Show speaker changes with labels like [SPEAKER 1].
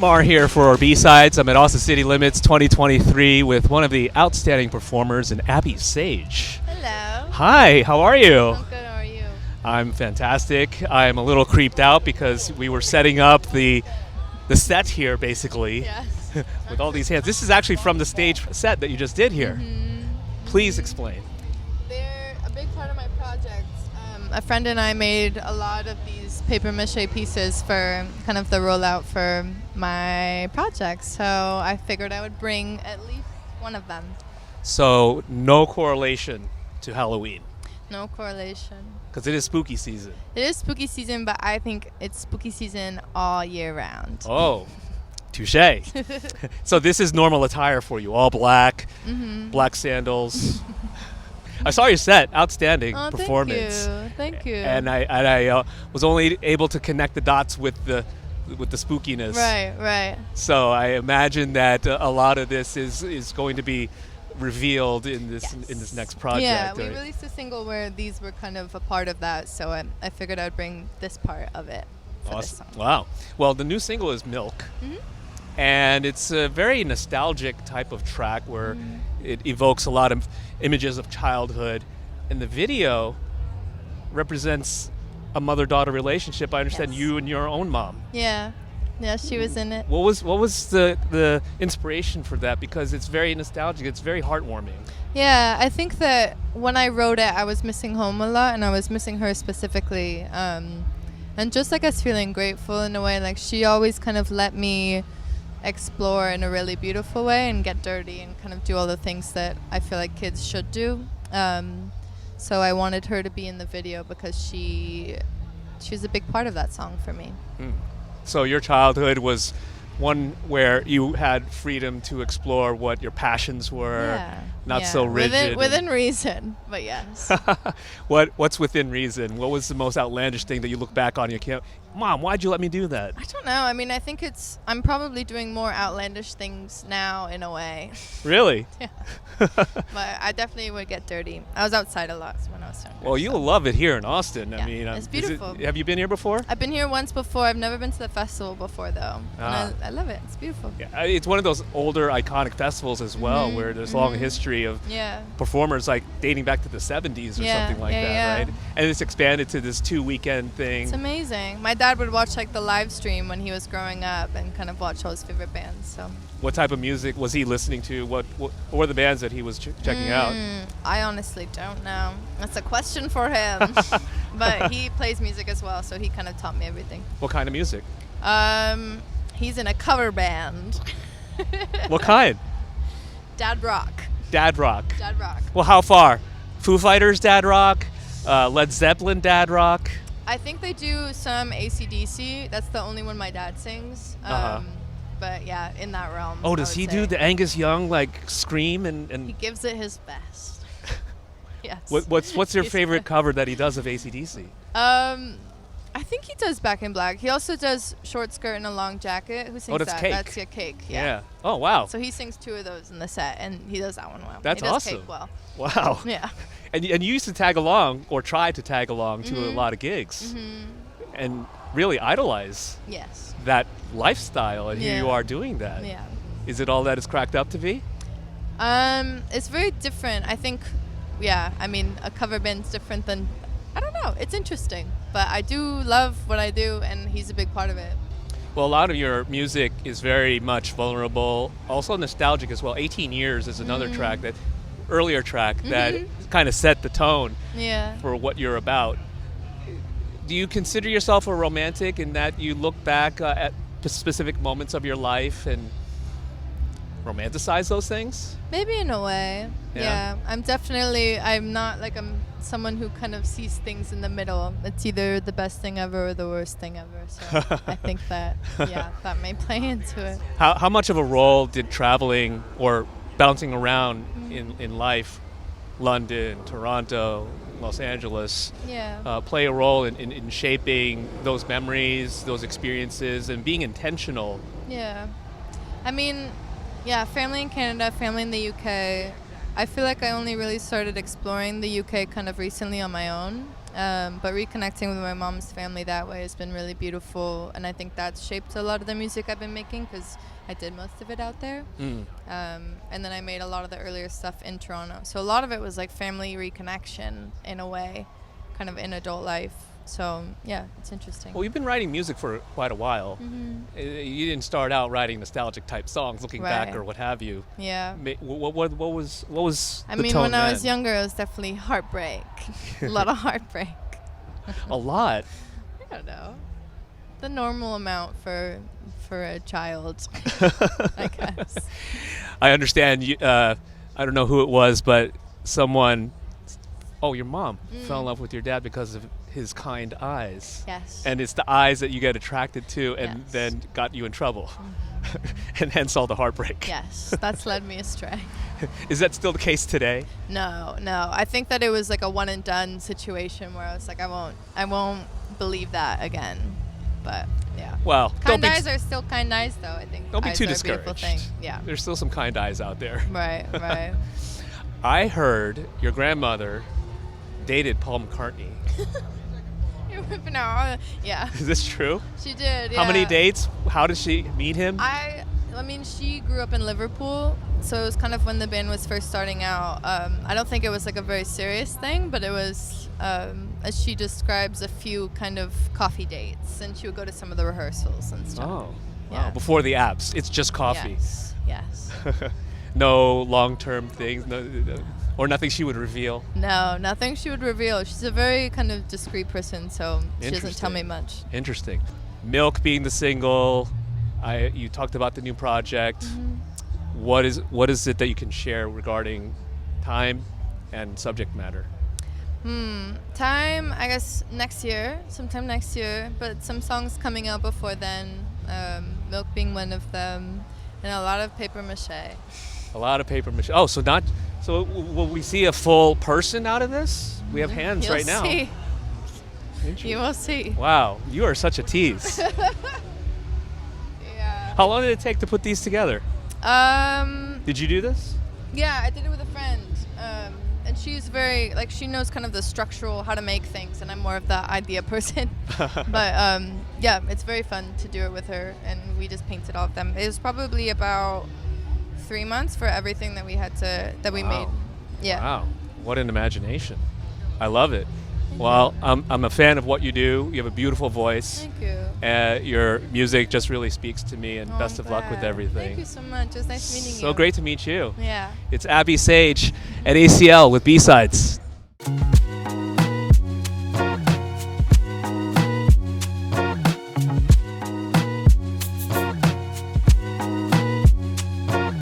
[SPEAKER 1] Mar here for B-Sides. I'm at Austin City Limits 2023 with one of the outstanding performers in Abby Sage.
[SPEAKER 2] Hello.
[SPEAKER 1] Hi, how are you?
[SPEAKER 2] I'm good, how are you?
[SPEAKER 1] I'm fantastic. I'm a little creeped out because we were setting up the set here, basically,
[SPEAKER 2] Yes.
[SPEAKER 1] with all these hands. This is actually from the stage set that you just did here. Please explain.
[SPEAKER 2] They're a big part of my project. A friend and I made a lot of these paper mache pieces for kind of the rollout for my project, so I figured I would bring at least one of them.
[SPEAKER 1] So, no correlation to Halloween,
[SPEAKER 2] No correlation.
[SPEAKER 1] because it is spooky season.
[SPEAKER 2] It is spooky season, but I think it's spooky season all year round.
[SPEAKER 1] Oh, touche. So this is normal attire for you, all black, black sandals. I saw your set, outstanding performance.
[SPEAKER 2] Thank you.
[SPEAKER 1] And I was only able to connect the dots with the spookiness.
[SPEAKER 2] Right.
[SPEAKER 1] So I imagine that a lot of this is going to be revealed in this next project.
[SPEAKER 2] Yeah, we
[SPEAKER 1] right?
[SPEAKER 2] released a single where these were kind of a part of that, so I figured I'd bring this part of it for this
[SPEAKER 1] Awesome.
[SPEAKER 2] song.
[SPEAKER 1] Wow. Well, the new single is Milk. And it's a very nostalgic type of track where it evokes a lot of images of childhood. And the video represents a mother-daughter relationship. I understand
[SPEAKER 2] Yes.
[SPEAKER 1] you and your own mom.
[SPEAKER 2] Yeah, she was in it.
[SPEAKER 1] What was the inspiration for that? Because it's very nostalgic. It's very heartwarming.
[SPEAKER 2] Yeah, I think that when I wrote it, I was missing home a lot, and I was missing her specifically. And just, I guess, feeling grateful in a way. Like, she always kind of let me explore in a really beautiful way and get dirty and kind of do all the things that I feel like kids should do. So I wanted her to be in the video because she was a big part of that song for me.
[SPEAKER 1] So your childhood was one where you had freedom to explore what your passions were, not so rigid.
[SPEAKER 2] Within reason, but yes.
[SPEAKER 1] What's within reason? What was the most outlandish thing that you look back on? You can't, Mom, why'd you let me do that?
[SPEAKER 2] I don't know. I mean, I think I'm probably doing more outlandish things now in a way.
[SPEAKER 1] Really?
[SPEAKER 2] Yeah. But I definitely would get dirty. I was outside a lot when I was younger.
[SPEAKER 1] Well, you'll love it here in Austin.
[SPEAKER 2] Yeah,
[SPEAKER 1] I mean,
[SPEAKER 2] it's beautiful.
[SPEAKER 1] Have you been here before?
[SPEAKER 2] I've been here once before. I've never been to the festival before, though. And I love it. It's beautiful.
[SPEAKER 1] Yeah, it's one of those older iconic festivals as well, where there's a long history of performers like dating back to the 70s or something like that, right? And it's expanded to this 2-weekend thing.
[SPEAKER 2] It's amazing. My dad would watch like the live stream when he was growing up and kind of watch all his favorite bands. So.
[SPEAKER 1] What type of music was he listening to? What were the bands that he was checking out?
[SPEAKER 2] I honestly don't know. That's a question for him. But he plays music as well, so he kind of taught me everything.
[SPEAKER 1] What kind of music?
[SPEAKER 2] He's in a cover band.
[SPEAKER 1] What kind?
[SPEAKER 2] Dad rock.
[SPEAKER 1] Dad rock.
[SPEAKER 2] Dad rock.
[SPEAKER 1] Well, how far? Foo Fighters dad rock? Led Zeppelin dad rock?
[SPEAKER 2] I think they do some AC/DC. That's the only one my dad sings. But yeah, in that realm.
[SPEAKER 1] Oh, does he do the Angus Young like scream and?
[SPEAKER 2] He gives it his best. Yes.
[SPEAKER 1] What's your favorite cover that he does of AC/DC?
[SPEAKER 2] I think he does Back in Black. He also does Short Skirt and a Long Jacket. Who sings
[SPEAKER 1] that's
[SPEAKER 2] that?
[SPEAKER 1] Cake.
[SPEAKER 2] That's Cake. Yeah.
[SPEAKER 1] Oh, wow.
[SPEAKER 2] So he sings 2 of those in the set, and he does that one well.
[SPEAKER 1] That's
[SPEAKER 2] he does
[SPEAKER 1] awesome.
[SPEAKER 2] Cake well.
[SPEAKER 1] Wow.
[SPEAKER 2] Yeah.
[SPEAKER 1] And you used to tag along or try to tag along to a lot of gigs and really idolize that lifestyle, and here you are doing that.
[SPEAKER 2] Yeah.
[SPEAKER 1] Is it all that it's cracked up to be?
[SPEAKER 2] It's very different. I think, I mean, a cover band's different than, I don't know, it's interesting. But I do love what I do, and he's a big part of it.
[SPEAKER 1] Well, a lot of your music is very much vulnerable, also nostalgic as well. 18 Years is another earlier track that kind of set the tone for what you're about. Do you consider yourself a romantic in that you look back at specific moments of your life and romanticize those things?
[SPEAKER 2] Maybe in a way.
[SPEAKER 1] Yeah.
[SPEAKER 2] I'm not like someone who kind of sees things in the middle. It's either the best thing ever or the worst thing ever. So I think that, that may play into it.
[SPEAKER 1] How much of a role did traveling or bouncing around in life, London, Toronto, Los Angeles, play a role in shaping those memories, those experiences, and being intentional?
[SPEAKER 2] Yeah. I mean, family in Canada, family in the UK. I feel like I only really started exploring the UK kind of recently on my own. But reconnecting with my mom's family that way has been really beautiful, and I think that's shaped a lot of the music I've been making because I did most of it out there. And then I made a lot of the earlier stuff in Toronto. So a lot of it was like family reconnection in a way, kind of in adult life. So yeah, it's interesting.
[SPEAKER 1] Well, you've been writing music for quite a while. You didn't start out writing nostalgic type songs, looking back or what have you.
[SPEAKER 2] Yeah.
[SPEAKER 1] What was
[SPEAKER 2] I
[SPEAKER 1] the
[SPEAKER 2] mean,
[SPEAKER 1] tone
[SPEAKER 2] when
[SPEAKER 1] then?
[SPEAKER 2] I was younger, it was definitely heartbreak. A lot of heartbreak.
[SPEAKER 1] A lot.
[SPEAKER 2] I don't know. The normal amount for a child, I guess.
[SPEAKER 1] I understand. I don't know who it was, but someone. Oh, your mom fell in love with your dad because of his kind eyes.
[SPEAKER 2] Yes.
[SPEAKER 1] And it's the eyes that you get attracted to, and then got you in trouble, and hence all the heartbreak.
[SPEAKER 2] Yes, that's led me astray.
[SPEAKER 1] Is that still the case today?
[SPEAKER 2] No. I think that it was like a one and done situation where I was like, I won't believe that again. But yeah.
[SPEAKER 1] Well,
[SPEAKER 2] kind eyes are still kind eyes, though. I think.
[SPEAKER 1] Don't be
[SPEAKER 2] eyes
[SPEAKER 1] too
[SPEAKER 2] are
[SPEAKER 1] discouraged.
[SPEAKER 2] A beautiful thing. Yeah.
[SPEAKER 1] There's still some kind eyes out there.
[SPEAKER 2] Right.
[SPEAKER 1] I heard your grandmother dated Paul McCartney.
[SPEAKER 2] You're whipping out. Yeah.
[SPEAKER 1] Is this true?
[SPEAKER 2] She did. Yeah.
[SPEAKER 1] How many dates? How did she meet him?
[SPEAKER 2] I mean, she grew up in Liverpool, so it was kind of when the band was first starting out. I don't think it was like a very serious thing, but it was, as she describes, a few kind of coffee dates, and she would go to some of the rehearsals and stuff.
[SPEAKER 1] Oh,
[SPEAKER 2] yeah.
[SPEAKER 1] Wow. Before the apps, it's just coffee.
[SPEAKER 2] Yes.
[SPEAKER 1] No long-term things, or nothing she would reveal.
[SPEAKER 2] No, nothing she would reveal. She's a very kind of discreet person, so she doesn't tell me much.
[SPEAKER 1] Interesting. Milk being the single, you talked about the new project. What is it that you can share regarding time and subject matter?
[SPEAKER 2] Time, I guess sometime next year, but some songs coming out before then, Milk being one of them, and a lot of paper mache.
[SPEAKER 1] A lot of paper mache. Oh, so will we see a full person out of this? We have hands right now.
[SPEAKER 2] See. You will see.
[SPEAKER 1] Wow, you are such a tease.
[SPEAKER 2] Yeah.
[SPEAKER 1] How long did it take to put these together? Did you do this?
[SPEAKER 2] Yeah, I did it with a friend. And she's very, she knows kind of the structural, how to make things, and I'm more of the idea person. But, yeah, it's very fun to do it with her, and we just painted all of them. It was probably about 3 months for everything that we made. Yeah.
[SPEAKER 1] Wow. What an imagination. I love it. Well, I'm a fan of what you do. You have a beautiful voice.
[SPEAKER 2] Thank you.
[SPEAKER 1] Your music just really speaks to me, and best of luck with everything.
[SPEAKER 2] Thank you so much. It was nice meeting you.
[SPEAKER 1] So great to meet you.
[SPEAKER 2] Yeah.
[SPEAKER 1] It's Abby Sage at ACL with B-Sides.